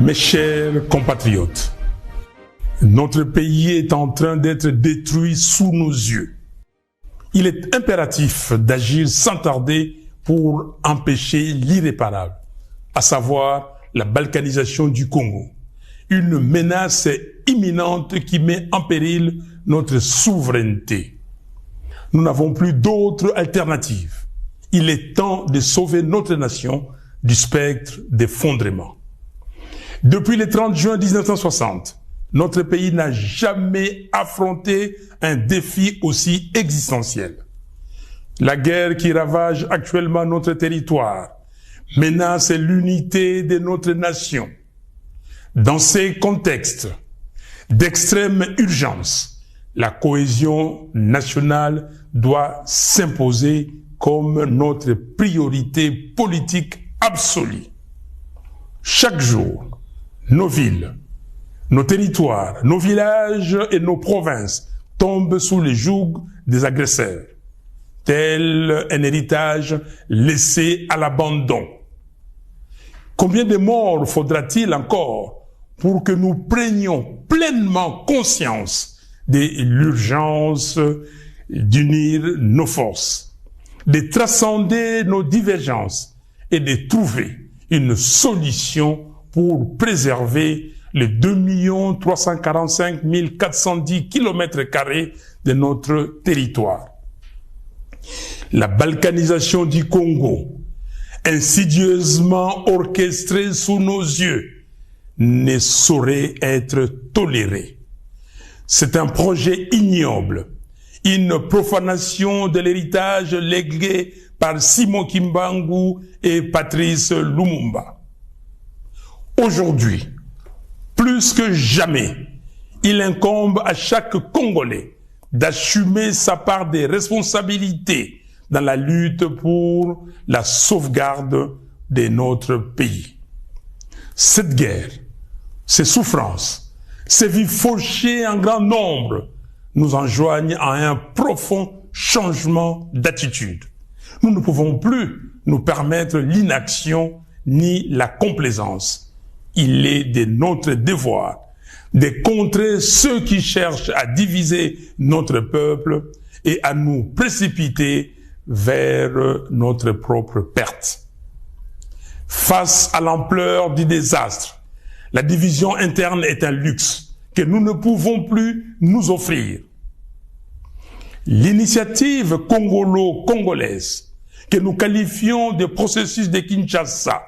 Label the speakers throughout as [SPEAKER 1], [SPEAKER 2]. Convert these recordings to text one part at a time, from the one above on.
[SPEAKER 1] Mes chers compatriotes, notre pays est en train d'être détruit sous nos yeux. Il est impératif d'agir sans tarder pour empêcher l'irréparable, à savoir la balkanisation du Congo. Une menace imminente qui met en péril notre souveraineté. Nous n'avons plus d'autre alternative. Il est temps de sauver notre nation du spectre d'effondrement. Depuis le 30 juin 1960, notre pays n'a jamais affronté un défi aussi existentiel. La guerre qui ravage actuellement notre territoire menace l'unité de notre nation. Dans ces contextes d'extrême urgence, la cohésion nationale doit s'imposer comme notre priorité politique absolue. Chaque jour, nos villes, nos territoires, nos villages et nos provinces tombent sous le joug des agresseurs, tel un héritage laissé à l'abandon. Combien de morts faudra-t-il encore pour que nous prenions pleinement conscience de l'urgence d'unir nos forces, de transcender nos divergences et de trouver une solution pour préserver les 2 345 410 km² de notre territoire. La balkanisation du Congo, insidieusement orchestrée sous nos yeux, ne saurait être tolérée. C'est un projet ignoble, une profanation de l'héritage légué par Simon Kimbangu et Patrice Lumumba. Aujourd'hui, plus que jamais, il incombe à chaque Congolais d'assumer sa part des responsabilités dans la lutte pour la sauvegarde de notre pays. Cette guerre, ces souffrances, ces vies fauchées en grand nombre nous enjoignent à un profond changement d'attitude. Nous ne pouvons plus nous permettre l'inaction ni la complaisance. Il est de notre devoir de contrer ceux qui cherchent à diviser notre peuple et à nous précipiter vers notre propre perte. Face à l'ampleur du désastre, la division interne est un luxe que nous ne pouvons plus nous offrir. L'initiative congolo-congolaise, que nous qualifions de processus de Kinshasa,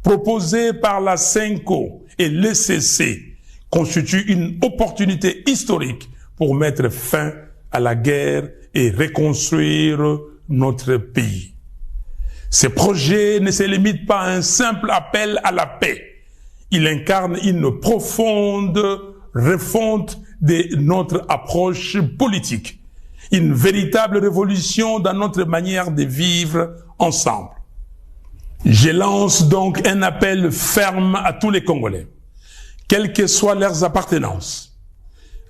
[SPEAKER 1] proposée par la CENCO et l'ECC, constitue une opportunité historique pour mettre fin à la guerre et reconstruire notre pays. Ce projet ne se limite pas à un simple appel à la paix. Il incarne une profonde refonte de notre approche politique, une véritable révolution dans notre manière de vivre ensemble. Je lance donc un appel ferme à tous les Congolais, quelles que soient leurs appartenances,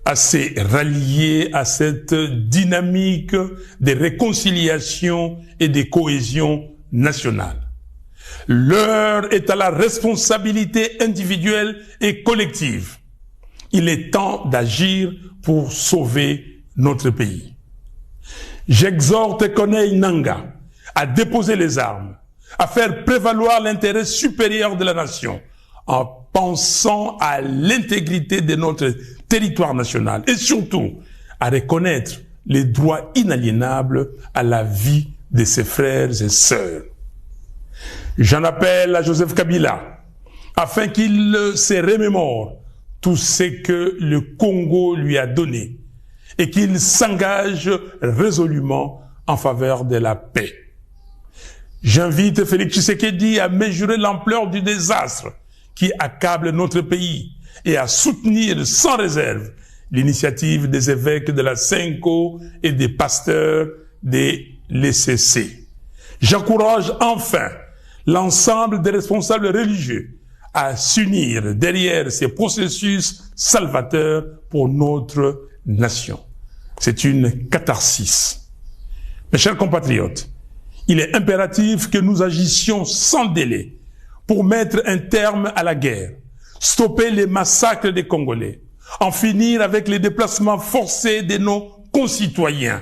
[SPEAKER 1] à se rallier à cette dynamique de réconciliation et de cohésion nationale. L'heure est à la responsabilité individuelle et collective. Il est temps d'agir pour sauver notre pays. J'exhorte Corneille Nangaa à déposer les armes, à faire prévaloir l'intérêt supérieur de la nation, en pensant à l'intégrité de notre territoire national et surtout à reconnaître les droits inaliénables à la vie de ses frères et sœurs. J'en appelle à Joseph Kabila afin qu'il se remémore tout ce que le Congo lui a donné et qu'il s'engage résolument en faveur de la paix. J'invite Félix Tshisekedi à mesurer l'ampleur du désastre qui accable notre pays et à soutenir sans réserve l'initiative des évêques de la CENCO et des pasteurs de l'ECC. J'encourage enfin l'ensemble des responsables religieux à s'unir derrière ces processus salvateurs pour notre nation. C'est une catharsis. Mes chers compatriotes, il est impératif que nous agissions sans délai pour mettre un terme à la guerre, stopper les massacres des Congolais, en finir avec les déplacements forcés de nos concitoyens,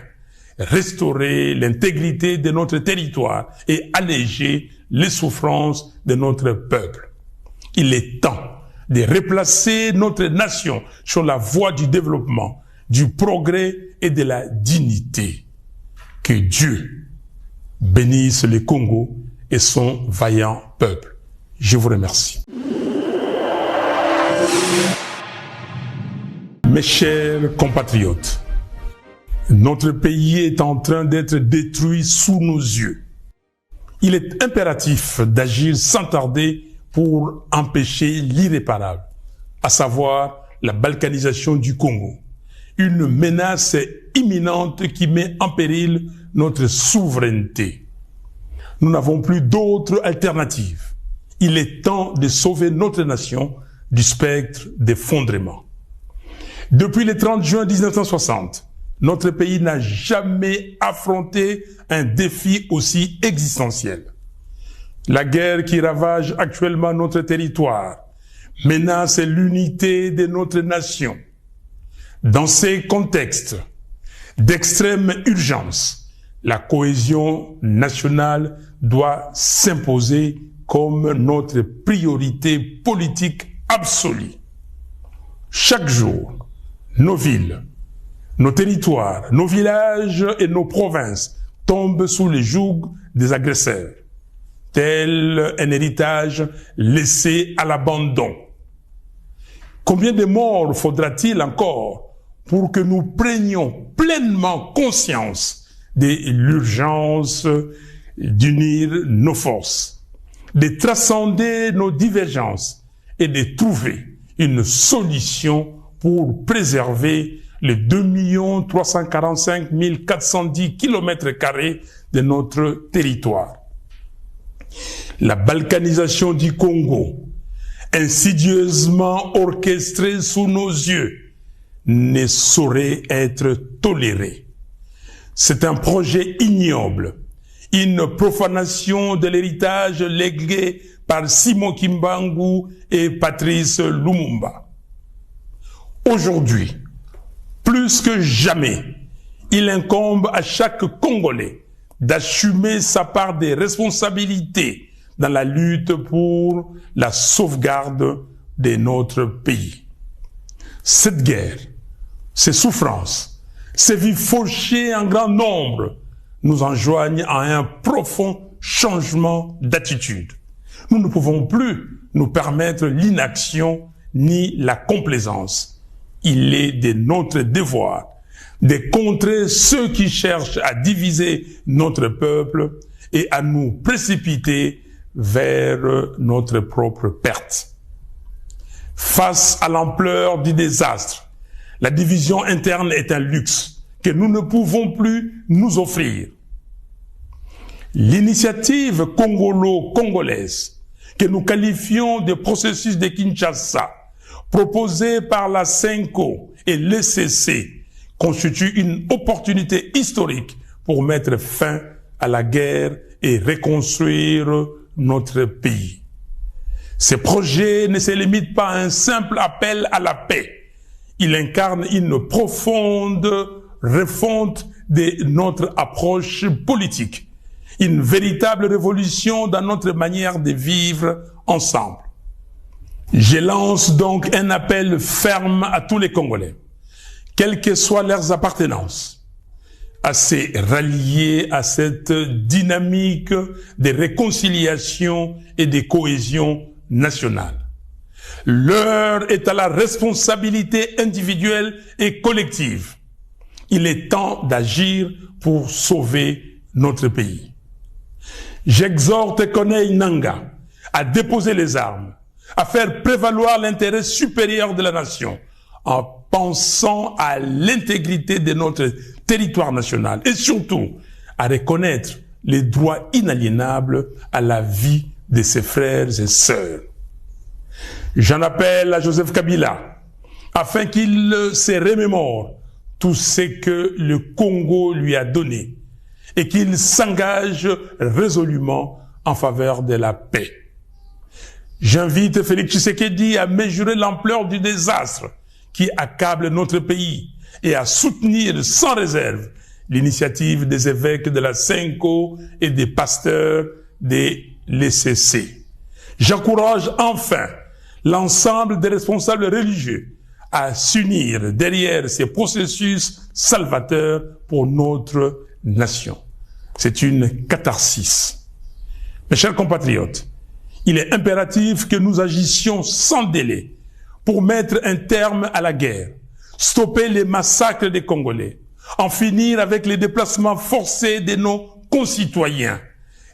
[SPEAKER 1] restaurer l'intégrité de notre territoire et alléger les souffrances de notre peuple. Il est temps de replacer notre nation sur la voie du développement, du progrès et de la dignité. Que Dieu bénisse le Congo et son vaillant peuple. Je vous remercie. Mes chers compatriotes, notre pays est en train d'être détruit sous nos yeux. Il est impératif d'agir sans tarder pour empêcher l'irréparable, à savoir la balkanisation du Congo, une menace imminente qui met en péril notre souveraineté. Nous n'avons plus d'autre alternative. Il est temps de sauver notre nation du spectre d'effondrement. Depuis le 30 juin 1960, notre pays n'a jamais affronté un défi aussi existentiel. La guerre qui ravage actuellement notre territoire menace l'unité de notre nation. Dans ces contextes d'extrême urgence, la cohésion nationale doit s'imposer comme notre priorité politique absolue. Chaque jour, nos villes, nos territoires, nos villages et nos provinces tombent sous le joug des agresseurs, tel un héritage laissé à l'abandon. Combien de morts faudra-t-il encore pour que nous prenions pleinement conscience de l'urgence d'unir nos forces, de transcender nos divergences et de trouver une solution pour préserver les 2 345 410 km² de notre territoire. La balkanisation du Congo, insidieusement orchestrée sous nos yeux, ne saurait être tolérée. C'est un projet ignoble, une profanation de l'héritage légué par Simon Kimbangu et Patrice Lumumba. Aujourd'hui, plus que jamais, il incombe à chaque Congolais d'assumer sa part des responsabilités dans la lutte pour la sauvegarde de notre pays. Cette guerre, ces souffrances, ces vies fauchées en grand nombre nous enjoignent à un profond changement d'attitude. Nous ne pouvons plus nous permettre l'inaction ni la complaisance. Il est de notre devoir de contrer ceux qui cherchent à diviser notre peuple et à nous précipiter vers notre propre perte. Face à l'ampleur du désastre, la division interne est un luxe que nous ne pouvons plus nous offrir. L'initiative congolo-congolaise, que nous qualifions de processus de Kinshasa, proposée par la CENCO et l'ECC, constitue une opportunité historique pour mettre fin à la guerre et reconstruire notre pays. Ce projet ne se limite pas à un simple appel à la paix. Il incarne une profonde refonte de notre approche politique, une véritable révolution dans notre manière de vivre ensemble. Je lance donc un appel ferme à tous les Congolais, quelles que soient leurs appartenances, à se rallier à cette dynamique de réconciliation et de cohésion nationale. L'heure est à la responsabilité individuelle et collective. Il est temps d'agir pour sauver notre pays. J'exhorte Corneille Nangaa à déposer les armes, à faire prévaloir l'intérêt supérieur de la nation, en pensant à l'intégrité de notre territoire national et surtout à reconnaître les droits inaliénables à la vie de ses frères et sœurs. J'en appelle à Joseph Kabila afin qu'il se remémore tout ce que le Congo lui a donné et qu'il s'engage résolument en faveur de la paix. J'invite Félix Tshisekedi à mesurer l'ampleur du désastre qui accable notre pays et à soutenir sans réserve l'initiative des évêques de la Senko et des pasteurs des l'ECC. J'encourage enfin l'ensemble des responsables religieux à s'unir derrière ces processus salvateurs pour notre nation. C'est une catharsis. Mes chers compatriotes, il est impératif que nous agissions sans délai pour mettre un terme à la guerre, stopper les massacres des Congolais, en finir avec les déplacements forcés de nos concitoyens,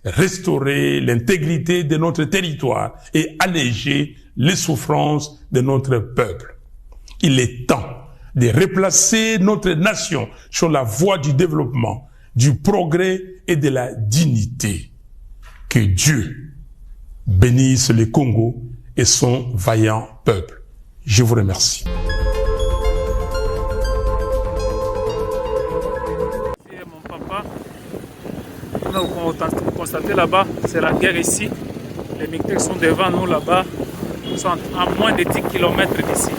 [SPEAKER 1] restaurer l'intégrité de notre territoire et alléger les souffrances de notre peuple. Il est temps de replacer notre nation sur la voie du développement, du progrès et de la dignité. Que Dieu bénisse le Congo et son vaillant peuple. Je vous remercie.
[SPEAKER 2] Vous constatez là-bas, c'est la guerre ici. Les militaires sont devant nous là-bas. Ils sont à moins de 10 km d'ici,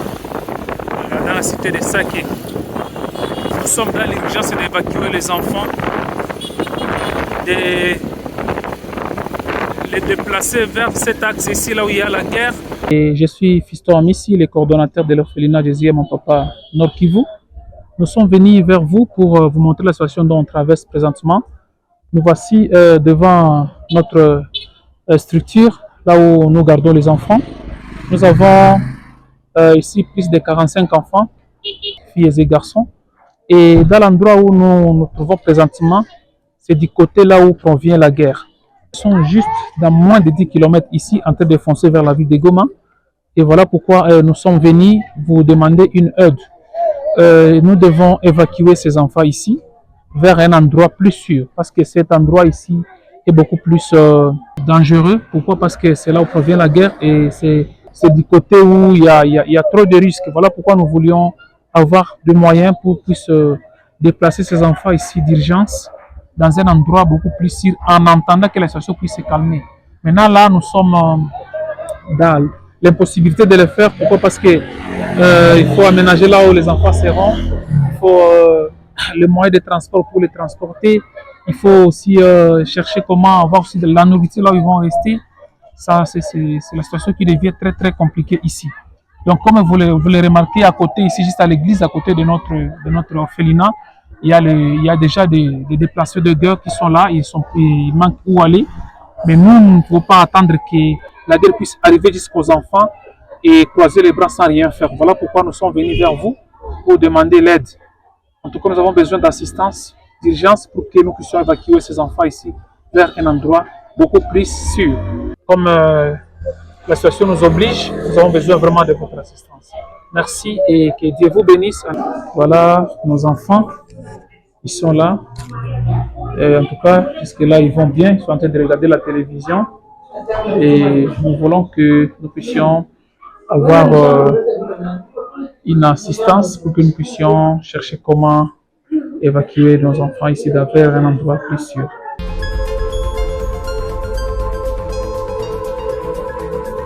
[SPEAKER 2] dans la cité de Saké. Nous sommes dans l'urgence d'évacuer les enfants, de les déplacer vers cet axe ici, là où il y a la guerre.
[SPEAKER 3] Et je suis Fiston Amissi, le coordonnateur de l'orphelinat Jésus et mon papa Nord Kivu. Nous sommes venus vers vous pour vous montrer la situation dont on traverse présentement. Nous voici devant notre structure, là où nous gardons les enfants. Nous avons ici plus de 45 enfants, filles et garçons. Et dans l'endroit où nous nous trouvons présentement, c'est du côté là où provient la guerre. Ils sont juste dans moins de 10 km ici, en train de foncer vers la ville de Goma. Et voilà pourquoi nous sommes venus vous demander une aide. Nous devons évacuer ces enfants ici vers un endroit plus sûr, parce que cet endroit ici est beaucoup plus dangereux. Pourquoi? Parce que c'est là où provient la guerre et c'est du côté où il y a trop de risques. Voilà pourquoi nous voulions avoir des moyens pour puisse déplacer ces enfants ici d'urgence dans un endroit beaucoup plus sûr, en attendant que la situation puisse se calmer. Maintenant là, nous sommes dans l'impossibilité de le faire. Pourquoi? Parce que il faut aménager là où les enfants seront. Il faut les moyens de transport pour les transporter. Il faut aussi chercher comment avoir aussi de la nourriture là où ils vont rester. Ça, c'est la situation qui devient très très compliquée ici. Donc, comme vous le remarquez à côté, ici, juste à l'église, à côté de notre orphelinat, il y a déjà des déplacés de guerre qui sont là, ils manquent où aller. Mais nous ne pouvons pas attendre que la guerre puisse arriver jusqu'aux enfants et croiser les bras sans rien faire. Voilà pourquoi nous sommes venus vers vous pour demander l'aide. En tout cas, nous avons besoin d'assistance, d'urgence pour que nous puissions évacuer ces enfants ici vers un endroit beaucoup plus sûr. Comme la situation nous oblige, nous avons besoin vraiment de votre assistance. Merci et que Dieu vous bénisse. Voilà nos enfants, ils sont là. Et en tout cas, jusque-là, ils vont bien, ils sont en train de regarder la télévision. Et nous voulons que nous puissions avoir une assistance pour que nous puissions chercher comment évacuer nos enfants ici vers un endroit plus sûr.